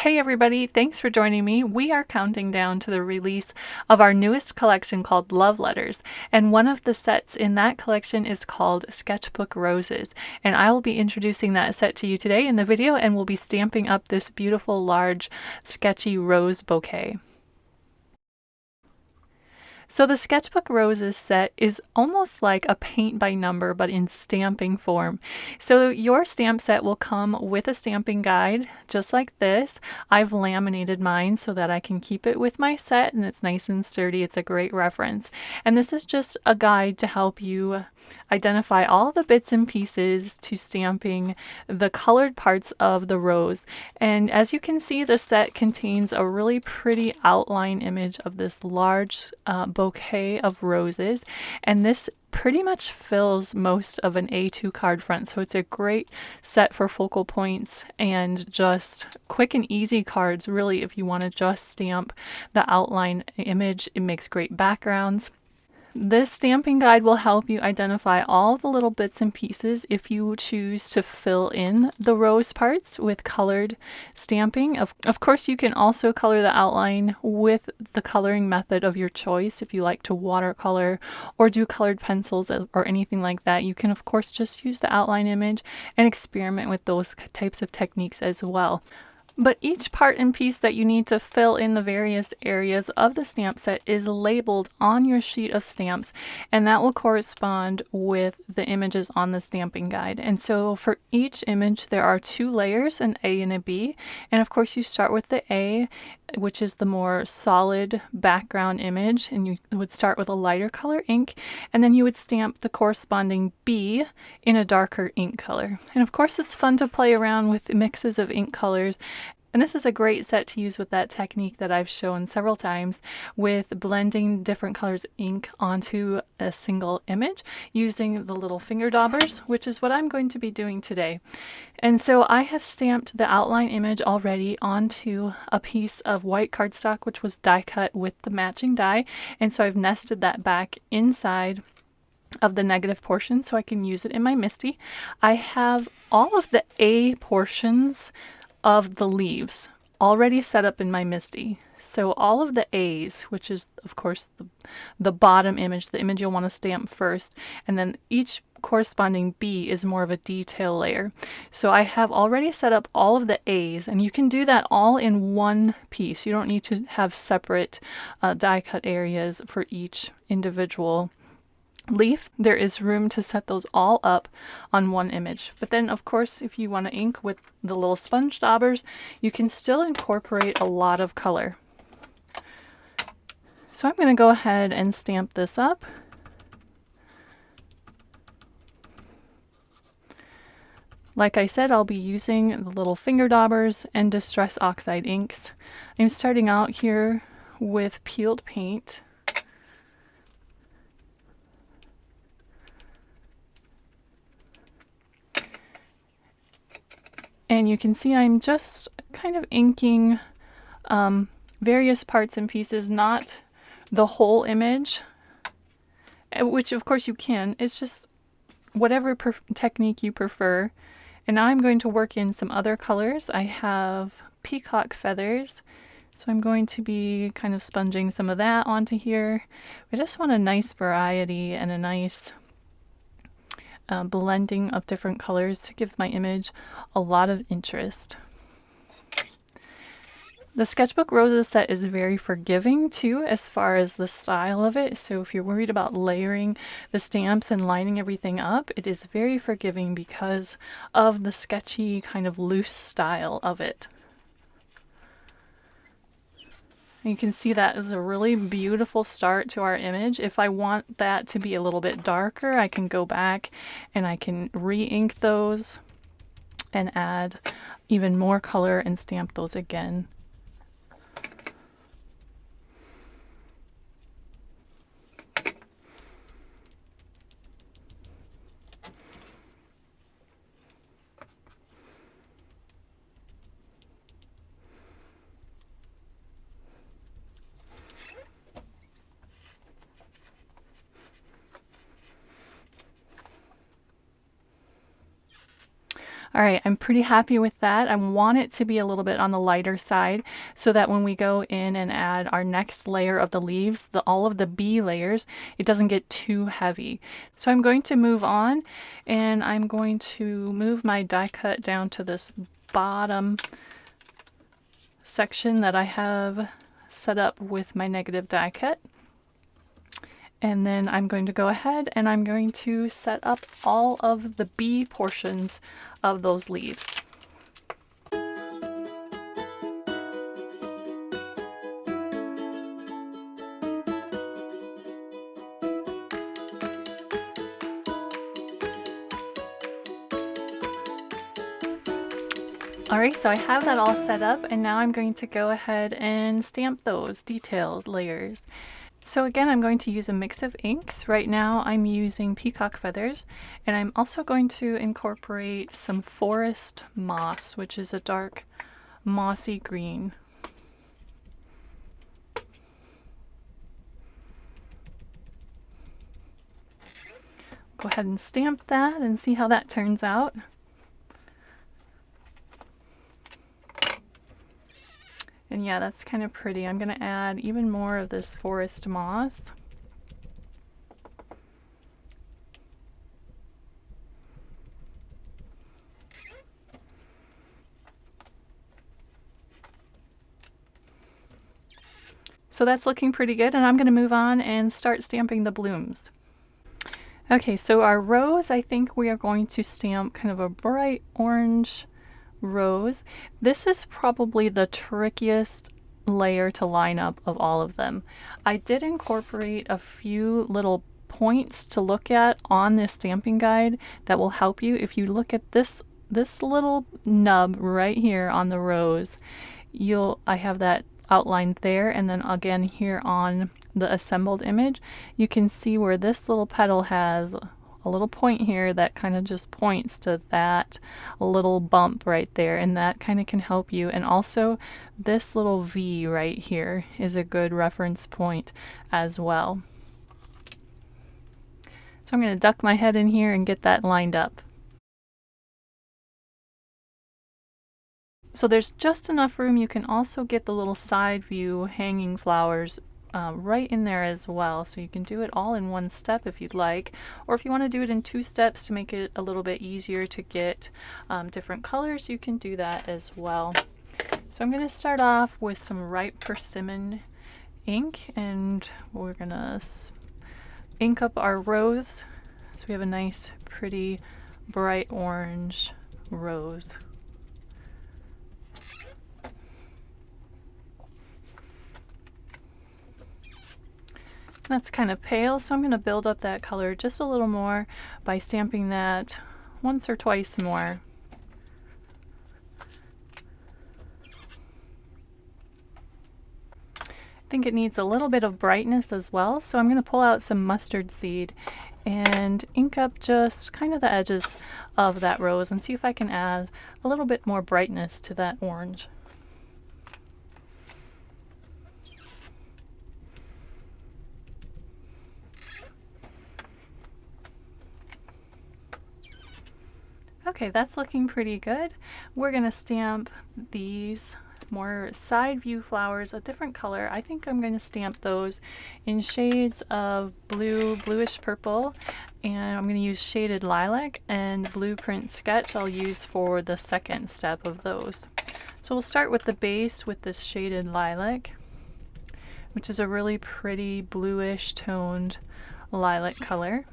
Hey everybody, thanks for joining me. We are counting down to the release of our newest collection called Love Letters, and one of the sets in that collection is called Sketchbook Roses. And I will be introducing that set to you today in the video, and we'll be stamping up this beautiful large sketchy rose bouquet. So the Sketchbook Roses set is almost like a paint by number, but in stamping form. So your stamp set will come with a stamping guide, just like this. I've laminated mine so that I can keep it with my set, and it's nice and sturdy. It's a great reference. And this is just a guide to help you identify all the bits and pieces to stamping the colored parts of the rose. And as you can see, the set contains a really pretty outline image of this large bouquet of roses, and this pretty much fills most of an A2 card front, so it's a great set for focal points and just quick and easy cards, really. If you want to just stamp the outline image, it makes great backgrounds. This stamping guide will help you identify all the little bits and pieces if you choose to fill in the rose parts with colored stamping. Of course, you can also color the outline with the coloring method of your choice. If you like to watercolor or do colored pencils or anything like that, you can of course just use the outline image and experiment with those types of techniques as well. But each part and piece that you need to fill in the various areas of the stamp set is labeled on your sheet of stamps, and that will correspond with the images on the stamping guide. And so for each image there are two layers, an A and a B, and of course you start with the A, which is the more solid background image, and you would start with a lighter color ink, and then you would stamp the corresponding B in a darker ink color. And of course it's fun to play around with mixes of ink colors, and this is a great set to use with that technique that I've shown several times with blending different colors ink onto a single image using the little finger daubers, which is what I'm going to be doing today. And so I have stamped the outline image already onto a piece of white cardstock, which was die cut with the matching die. And so I've nested that back inside of the negative portion so I can use it in my MISTI. I have all of the A portions of the leaves already set up in my MISTI. So all of the A's, which is of course the bottom image, the image you'll want to stamp first, and then each corresponding B is more of a detail layer. So I have already set up all of the A's, and you can do that all in one piece. You don't need to have separate die cut areas for each individual leaf. There is room to set those all up on one image. But then of course if you want to ink with the little sponge daubers, you can still incorporate a lot of color. So I'm going to go ahead and stamp this up. Like I said, I'll be using the little finger daubers and Distress Oxide inks. I'm starting out here with peeled paint. And you can see I'm just kind of inking various parts and pieces, not the whole image, which of course you can. It's just whatever technique you prefer. And now I'm going to work in some other colors. I have peacock feathers, so I'm going to be kind of sponging some of that onto here. I just want a nice variety and a nice blending of different colors to give my image a lot of interest. The Sketchbook Roses set is very forgiving too as far as the style of it, so if you're worried about layering the stamps and lining everything up, it is very forgiving because of the sketchy kind of loose style of it. You can see that is a really beautiful start to our image. If I want that to be a little bit darker, I can go back and I can re-ink those and add even more color and stamp those again. All right, I'm pretty happy with that. I want it to be a little bit on the lighter side so that when we go in and add our next layer of the leaves, all of the bee layers, it doesn't get too heavy. So I'm going to move on, and I'm going to move my die cut down to this bottom section that I have set up with my negative die cut. And then I'm going to go ahead and I'm going to set up all of the bee portions of those leaves. Alright, so I have that all set up, and now I'm going to go ahead and stamp those detailed layers. So again, I'm going to use a mix of inks. Right now I'm using peacock feathers, and I'm also going to incorporate some forest moss, which is a dark mossy green. Go ahead and stamp that and see how that turns out. And yeah, that's kind of pretty. I'm going to add even more of this forest moss. So that's looking pretty good, and I'm going to move on and start stamping the blooms. Okay, so our rose, I think we are going to stamp kind of a bright orange rose. This is probably the trickiest layer to line up of all of them. I did incorporate a few little points to look at on this stamping guide that will help you. If you look at this little nub right here on the rose, I have that outlined there, and then again here on the assembled image, you can see where this little petal has a little point here that kind of just points to that little bump right there, and that kind of can help you. And also this little V right here is a good reference point as well. So I'm going to duck my head in here and get that lined up. So there's just enough room. You can also get the little side view hanging flowers right in there as well. So you can do it all in one step if you'd like, or if you want to do it in 2 steps to make it a little bit easier to get different colors, you can do that as well. So I'm going to start off with some ripe persimmon ink, and we're going to ink up our rose so we have a nice pretty bright orange rose. That's kind of pale, so I'm going to build up that color just a little more by stamping that once or twice more. I think it needs a little bit of brightness as well, so I'm going to pull out some mustard seed and ink up just kind of the edges of that rose and see if I can add a little bit more brightness to that orange. Okay, that's looking pretty good. We're going to stamp these more side view flowers a different color. I think I'm going to stamp those in shades of blue, bluish purple, and I'm going to use shaded lilac, and blueprint sketch I'll use for the second step of those. So we'll start with the base with this shaded lilac, which is a really pretty bluish toned lilac color.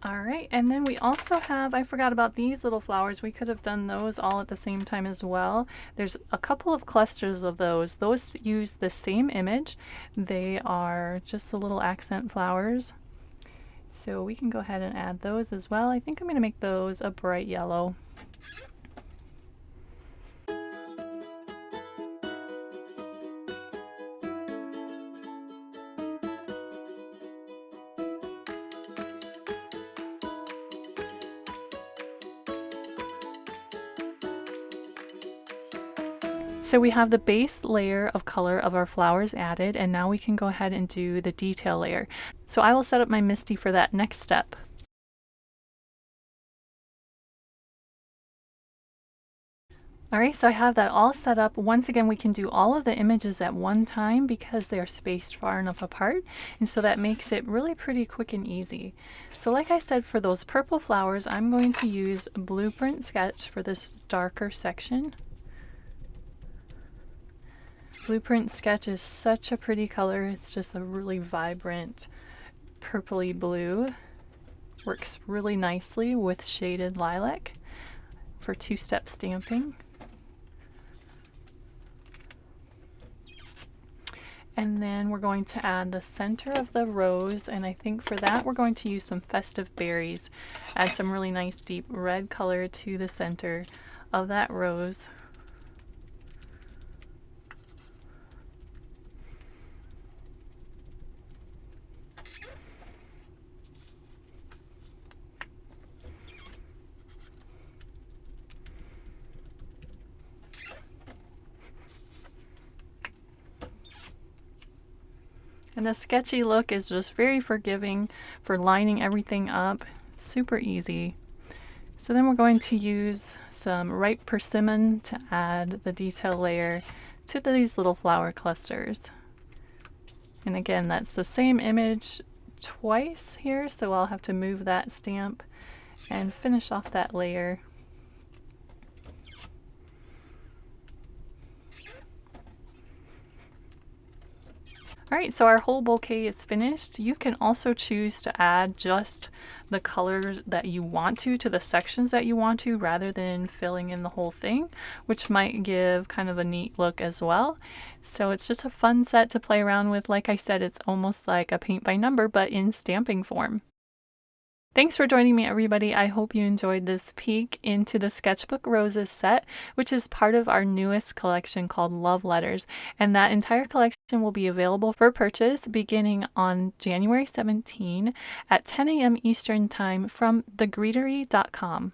Alright, and then we also have, I forgot about these little flowers. We could have done those all at the same time as well. There's a couple of clusters of those. Those use the same image. They are just the little accent flowers. So we can go ahead and add those as well. I think I'm going to make those a bright yellow. So we have the base layer of color of our flowers added, and now we can go ahead and do the detail layer. So I will set up my MISTI for that next step. Alright, so I have that all set up. Once again, we can do all of the images at one time because they are spaced far enough apart, and so that makes it really pretty quick and easy. So like I said, for those purple flowers, I'm going to use Blueprint Sketch for this darker section. Blueprint Sketch is such a pretty color. It's just a really vibrant purpley blue. Works really nicely with shaded lilac for two-step stamping. And then we're going to add the center of the rose, and I think for that we're going to use some festive berries. Add some really nice deep red color to the center of that rose. And the sketchy look is just very forgiving for lining everything up. It's super easy. So then we're going to use some ripe persimmon to add the detail layer to these little flower clusters. And again, that's the same image twice here, so I'll have to move that stamp and finish off that layer. Alright, so our whole bouquet is finished. You can also choose to add just the colors that you want to the sections that you want to rather than filling in the whole thing, which might give kind of a neat look as well. So it's just a fun set to play around with. Like I said, it's almost like a paint by number, but in stamping form. Thanks for joining me, everybody. I hope you enjoyed this peek into the Sketchbook Roses set, which is part of our newest collection called Love Letters. And that entire collection will be available for purchase beginning on January 17 at 10 a.m. Eastern Time from thegreetery.com.